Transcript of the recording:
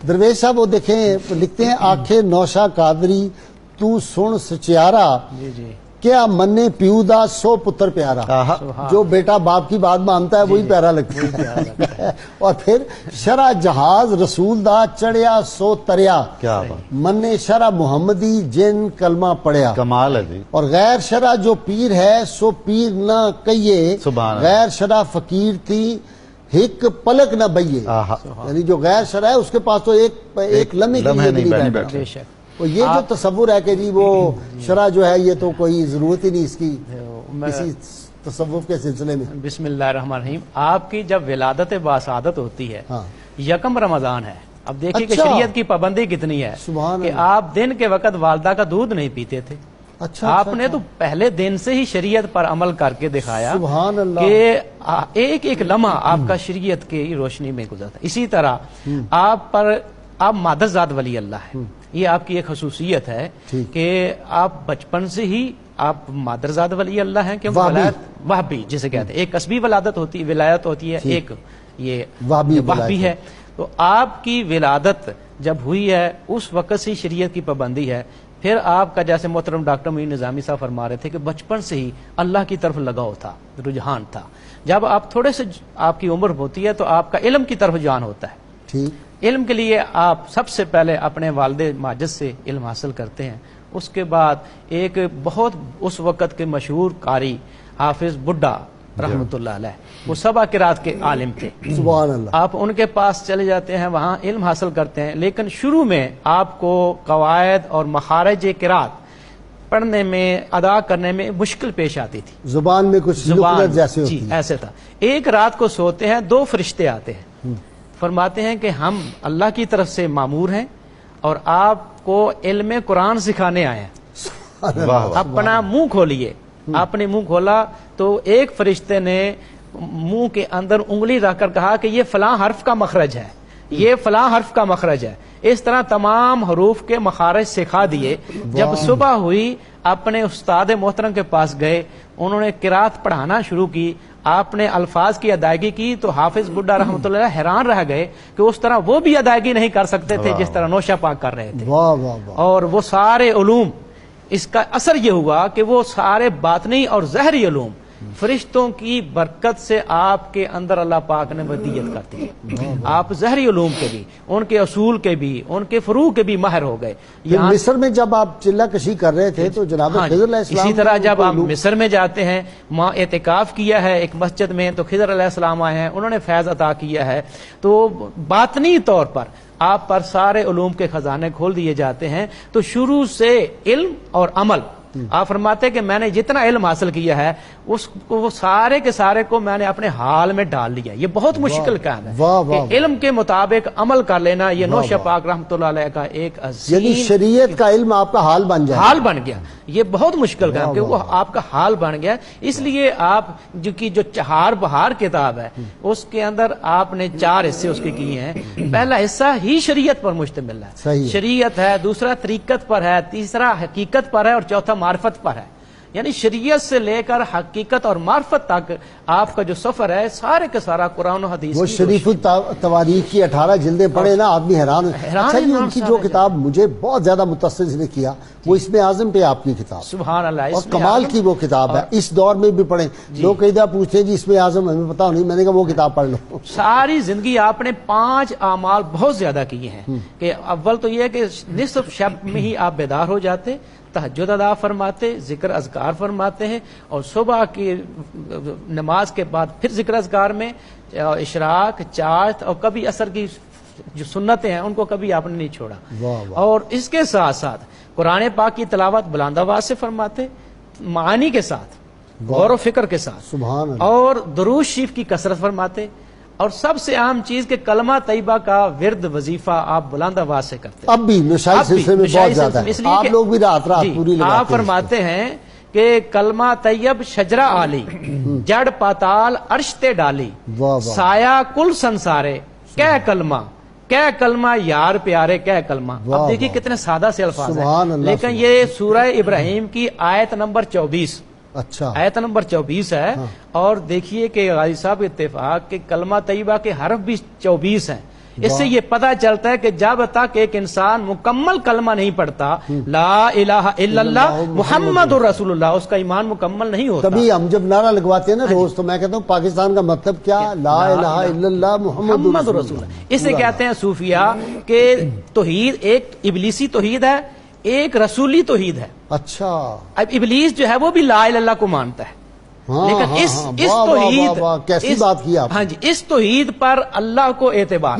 दरवेश साहब वो देखें, लिखते हैं आखे नौशा कादरी तू सुन सचियारा, जी जी, क्या मन्ने प्यूदा सो पुत्र प्यारा। जो बेटा बाप की बात मानता है वही प्यारा लगता है। और फिर शरा जहाज रसूल दा चढ़िया सो तरिया, क्या बात, मन्ने शरा मुहम्मदी जिन कलमा पढ़िया। कमाल है जी। और गैर शरा जो पीर है सो पीर न कहिए, सुभान गैर शरा फकीर थी हिक पलक न बइये। यानी जो गैर शरा है उसके पास तो एक लम्हे के लिए भी नहीं बैठा। बेशक। तो ये जो तसव्वुर है कि जी वो शरा जो है ये तो कोई जरूरत ही नहीं इसकी किसी तसव्वुफ के सिलसिले में। बिस्मिल्लाहिर्रहमानिर्रहीम। आपकी जब विलादत बासादत होती है, हाँ। यकम रमजान है, अब देखिए कि अच्छा। शरीयत की पाबंदी कितनी है सुभान कि अल्लाह। आप दिन के वक्त वालदा का दूध नहीं पीते थे। अच्छा, आपने तो पहले दिन से ही शरीयत पर अमल करके दिखाया सुभान अल्लाह। कि एक एक लम्हा आपका शरीयत की रोशनी में गुजरता। इसी तरह आप मादरजाद वली अल्लाह है, ये आपकी एक खसूसियत है कि आप बचपन से ही आप मादरजाद वली अल्लाह हैं, क्योंकि वलायत वहबी जिसे कहते हैं, एक कस्बी वलादत होती है, विलायत होती है, एक ये वहबी है। तो आपकी विलादत जब हुई है उस वक्त से शरीयत की पाबंदी है। फिर आपका जैसे मोहतरम डॉक्टर मोइन निजामी साहब फरमा रहे थे कि बचपन से ही अल्लाह की तरफ लगाव था, रुझान था। जब आप थोड़े से आपकी उम्र होती है तो आपका इल्म की तरफ रुझान होता है। ठीक। इल्म के लिए आप सबसे पहले अपने वालिद माजिद से इल्म हासिल करते हैं। उसके बाद एक बहुत उस वक़्त के मशहूर कारी हाफिज बुड्ढा रहमतुल्लाह अलैह, वो सबा किरात के आलिम थे। सुभान अल्लाह। आप उनके पास चले जाते हैं, वहाँ इल्म हासिल करते हैं। लेकिन शुरू में आपको कवायद और मखारज किरात पढ़ने में, अदा करने में मुश्किल पेश आती थी। जुबान में कुछ लुकनत जैसे होती है। ऐसे था। एक रात को सोते हैं, दो फरिश्ते आते हैं, फरमाते हैं कि हम अल्लाह की तरफ से मामूर हैं और आपको इल्म कुरान सिखाने आए हैं। अपना मुंह खोलिए। आपने मुंह खोला तो एक फरिश्ते ने मुंह के अंदर उंगली रखकर कहा कि ये फलां हर्फ का मखरज है, ये फलां हर्फ का मखरज है। इस तरह तमाम हरूफ के मखारज सिखा दिए। जब सुबह हुई अपने उस्ताद मोहतरम के पास गए, उन्होंने किरात पढ़ाना शुरू की, आपने अल्फाज की अदायगी की तो हाफिज बुड्ढा रहमतुल्लाह हैरान रह गए कि उस तरह वो भी अदायगी नहीं कर सकते थे जिस तरह नौशा पाक कर रहे थे। वाह वाह वाह। और वो सारे उलूम, इसका असर ये हुआ कि वो सारे बातनी और ज़हरी उलूम फरिश्तों की बरकत से आपके अंदर अल्लाह पाक ने वदीयत कर दी। आप ज़हरी उलूम के भी, उनके असूल के भी, उनके फरू के भी माहिर हो गए। मिस्र में जब आप चिल्ला कशी कर रहे थे तो जनाब खिज़र अलैहिस्सलाम, इसी तरह जब आप मिस्र में जाते हैं, वहाँ एतिकाफ किया है एक मस्जिद में, तो खिज़र अलैहिस्सलाम आए हैं, उन्होंने फैज़ अता किया है। तो बातनी तौर पर आप पर सारे उलूम के खजाने खोल दिए जाते हैं। तो शुरू से इल्म और अमल, आप फरमाते कि मैंने जितना इल्म हासिल किया है उसको, वो सारे के सारे को मैंने अपने हाल में डाल लिया। ये बहुत मुश्किल काम है कि इल्म के मुताबिक अमल कर लेना। ये नौशा पाक रहमतुल्लाह अलैह का एक यानी शरीयत का इल्म आपका हाल बन जाए, हाल बन गया। ये बहुत मुश्किल काम कि वो आपका हाल बन गया। इसलिए आप जो चहार बहार किताब है उसके अंदर आपने 4 हिस्से उसके किए हैं। पहला हिस्सा ही शरीयत पर मुश्तमिल है, शरीयत है, दूसरा तरीकत पर है, तीसरा हकीकत पर है और चौथा मार्फत पर है। यानी शरीयत से लेकर हकीकत और मार्फत तक आपका जो सफर है सारे का सारा कुरान और हदीस। वो शरीफ तवारीख की 18 जिल्दें पढ़े ना आदमी हैरान। अच्छा जी, उनकी जो किताब मुझे बहुत ज्यादा मुतअस्सिर ने किया वो इसमें आजम पे आपकी किताब, सुभान अल्लाह, और कमाल की वो किताब है। इस दौर में भी पढ़े। लोग कई दफा पूछते हैं जी इसमें आजम हमें पता नहीं, मैंने कहा वो किताब पढ़ लो। सारी जिंदगी आपने 5 आमाल बहुत ज्यादा किए हैं कि अव्वल तो ये है कि निस्फ शब में ही आप बेदार हो जाते, तहज्जुद अदा फरमाते, जिक्र अज़कार फरमाते हैं, और सुबह की नमाज के बाद फिर जिक्र अज़कार में इशराक, चाश्त और कभी असर की जो सुन्नतें हैं उनको कभी आपने नहीं छोड़ा। और इसके साथ साथ कुरान पाक की तिलावत बुलंद आवाज से फरमाते, मानी के साथ, गौर व फिक्र के साथ, सुभान अल्लाह, और दुरूद शरीफ की कसरत फरमाते। और सबसे अहम चीज के कलमा तैयबा का विर्द वजीफा आप बुलंद आवाज से करते। अब भी निशाई सिलसिले में बहुत ज्यादा है। इसलिए आप लोग भी रात रात पूरी लगाते हैं। आप फरमाते हैं कि कलमा तैयब शजरा आली, जड़ पाताल अर्शते डाली, साया कुल संसारे, कै कलमा यार प्यारे, कै कलमा। अब देखिए कितने सादा से अल्फाज हैं, लेकिन ये सूरह इब्राहिम की आयत नंबर 24, अच्छा आयत नंबर 24 है। हाँ। और देखिए कि गाजी साहब इत्तेफाक के कलमा तैयबा के हरफ भी 24 हैं। اس سے یہ پتہ چلتا ہے کہ جب تک ایک انسان مکمل کلمہ نہیں پڑھتا لا الہ الا اللہ محمد رسول اللہ، اس کا ایمان مکمل نہیں ہوتا۔ تبھی ہم جب نعرہ لگواتے ہیں نا روز، تو میں کہتا ہوں پاکستان کا مطلب کیا؟ لا الہ الا اللہ محمد رسول اللہ۔ اسے کہتے ہیں صوفیہ کہ توحید ایک ابلیسی توحید ہے، ایک رسولی توحید ہے۔ اچھا، اب ابلیس جو ہے وہ بھی لا الہ الا اللہ کو مانتا ہے، لیکن اس توحید، کیسی بات کی آپ؟ ہاں جی، اس توحید پر اللہ کو اعتبار